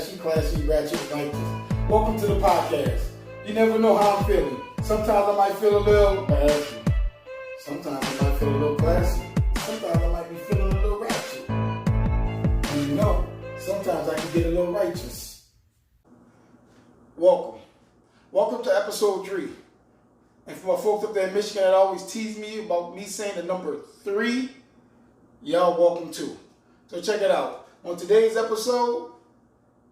Ashy, Classy, Ratchet, Righteous. Welcome to the podcast. You never know how I'm feeling. Sometimes I might feel a little ashy. Sometimes I might feel a little classy. Sometimes I might be feeling a little ratchet. And you know, sometimes I can get a little righteous. Welcome. Welcome to episode 3. And for my folks up there in Michigan that always tease me about me saying the number 3, y'all welcome too. So check it out. On today's episode,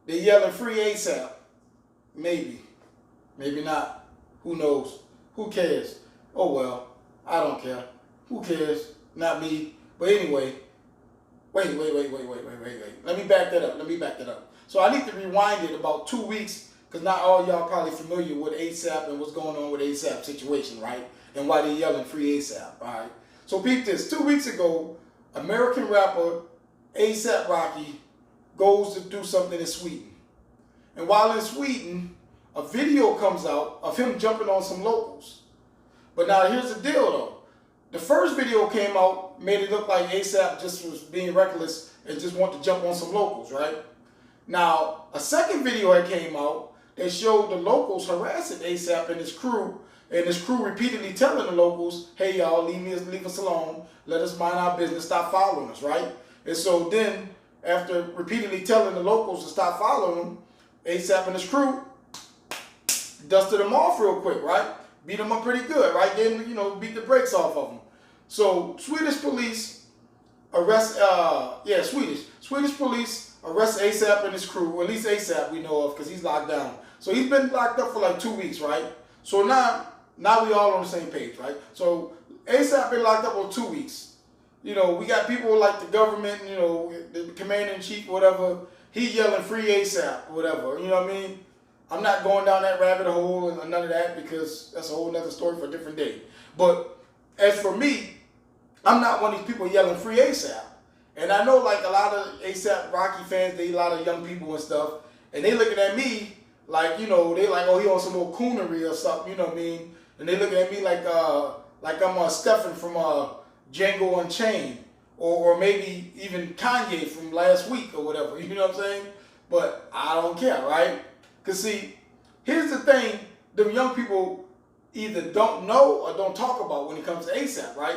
they're yelling free ASAP. Maybe. Maybe not. Who knows? Who cares? Oh well. I don't care. Who cares? Not me. But anyway, wait. Let me back that up. So I need to rewind it about 2 weeks, because not all y'all probably familiar with ASAP and what's going on with ASAP situation, right? And why they yelling free ASAP, all right? So peep this. 2 weeks ago, American rapper ASAP Rocky goes to do something in Sweden. And while in Sweden, a video comes out of him jumping on some locals. But now here's the deal though. The first video came out, made it look like ASAP just was being reckless and just wanted to jump on some locals, right? Now, a second video that came out, they showed the locals harassing ASAP and his crew repeatedly telling the locals, hey y'all, leave us alone, let us mind our business, stop following us, right? And so then, after repeatedly telling the locals to stop following them, ASAP and his crew dusted them off real quick, right? Beat them up pretty good, right? Then, beat the brakes off of them. So Swedish police arrest, Swedish police arrest ASAP and his crew, or at least ASAP we know of, because he's locked down. So he's been locked up for like 2 weeks, right? So now we all on the same page, right? So ASAP been locked up for 2 weeks. We got people like the government, the commander-in-chief, whatever, he yelling free ASAP, whatever, you know what I mean? I'm not going down that rabbit hole and none of that, because that's a whole nother story for a different day. But as for me, I'm not one of these people yelling free ASAP. And I know like a lot of ASAP Rocky fans, they a lot of young people and stuff, and they looking at me like, they like, oh, he on some old coonery or something, you know what I mean? And they looking at me like I'm Stephen from Django Unchained, or maybe even Kanye from last week or whatever, you know what I'm saying? But I don't care, right? Because see, here's the thing, them young people either don't know or don't talk about when it comes to ASAP, right?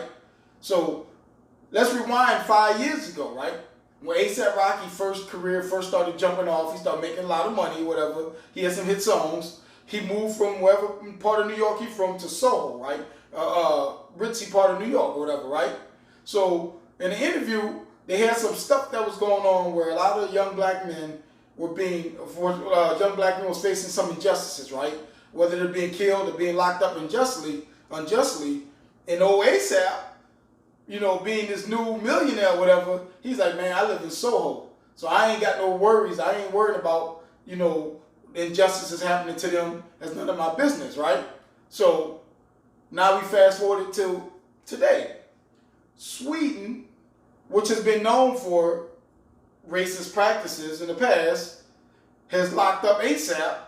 So let's rewind 5 years ago, right? When ASAP Rocky first started jumping off, he started making a lot of money, whatever. He had some hit songs. He moved from wherever part of New York he from to Soho, right? Ritzy part of New York or whatever, right? So in the interview, they had some stuff that was going on where a lot of young black men was facing some injustices, right? Whether they're being killed or being locked up unjustly, and old ASAP, being this new millionaire or whatever, he's like, man, I live in Soho, so I ain't got no worries. I ain't worried about, injustices happening to them. That's none of my business, right? So now we fast forward to today. Sweden, which has been known for racist practices in the past, has locked up ASAP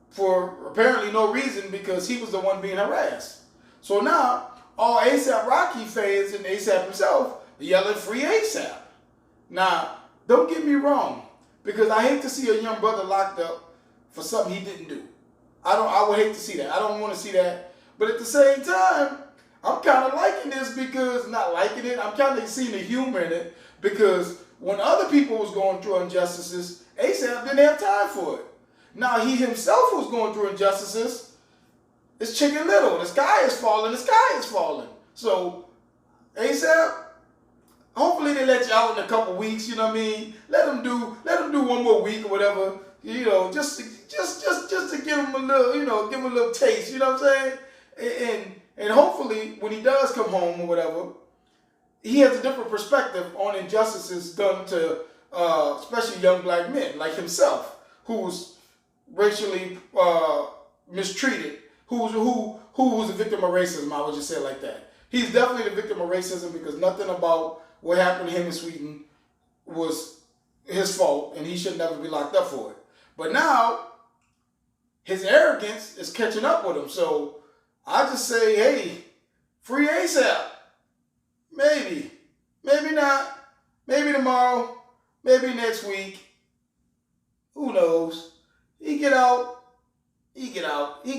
for apparently no reason, because he was the one being harassed. So now all ASAP Rocky fans and ASAP himself are yelling free ASAP. Now, don't get me wrong, because I hate to see a young brother locked up for something he didn't do. I would hate to see that. I don't want to see that. But at the same time, I'm kind of liking this, because, not liking it, I'm kind of seeing the humor in it, because when other people was going through injustices, ASAP didn't have time for it. Now he himself was going through injustices. It's Chicken Little. The sky is falling. So ASAP, hopefully they let you out in a couple weeks, you know what I mean? Let them do one more week or whatever, just to give him a little, give him a little taste, you know what I'm saying? And hopefully when he does come home or whatever, he has a different perspective on injustices done to especially young black men like himself, who's racially mistreated, who was a victim of racism. I would just say it like that. He's definitely the victim of racism, because nothing about what happened to him in Sweden was his fault, and he should never be locked up for it. But now his arrogance is catching up with him. So I just say, hey, free ASAP. Maybe not. Maybe tomorrow. Maybe next week. get out, he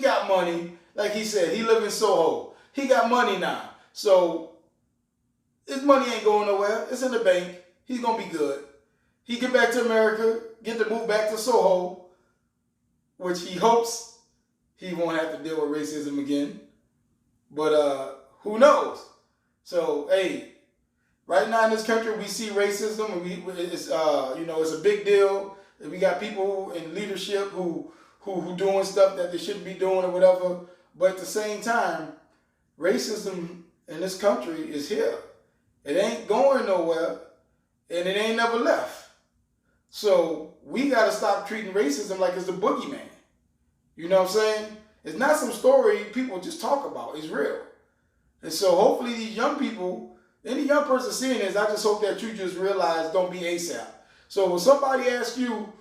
got money. Like he said, he live in Soho. He got money now. So his money ain't going nowhere. It's in the bank. He's going to be good. He get back to America, get to move back to Soho, which he hopes he won't have to deal with racism again. But who knows? So, hey, right now in this country, we see racism, and it's it's a big deal. We got people in leadership who doing stuff that they shouldn't be doing or whatever. But at the same time, racism in this country is here. It ain't going nowhere, and it ain't never left. So we got to stop treating racism like it's the boogeyman. You know what I'm saying? It's not some story people just talk about. It's real. And so hopefully these young people, any young person seeing this, I just hope that you just realize don't be ASAP. So when somebody asks you,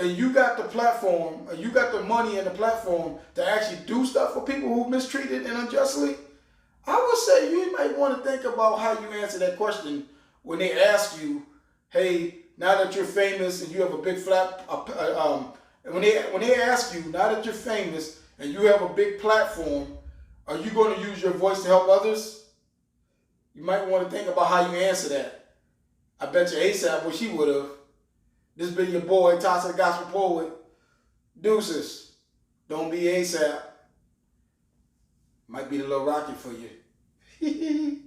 and you got the platform, and you got the money and the platform to actually do stuff for people who mistreated and unjustly, I would say you might want to think about how you answer that question when they ask you, hey, now that you're famous and you have a big when they ask you, now that you're famous and you have a big platform, are you going to use your voice to help others? You might want to think about how you answer that. I bet you ASAP wish he would have. This been your boy, Toxic Gospel Poet. Deuces. Don't be ASAP. Might be a little rocky for you.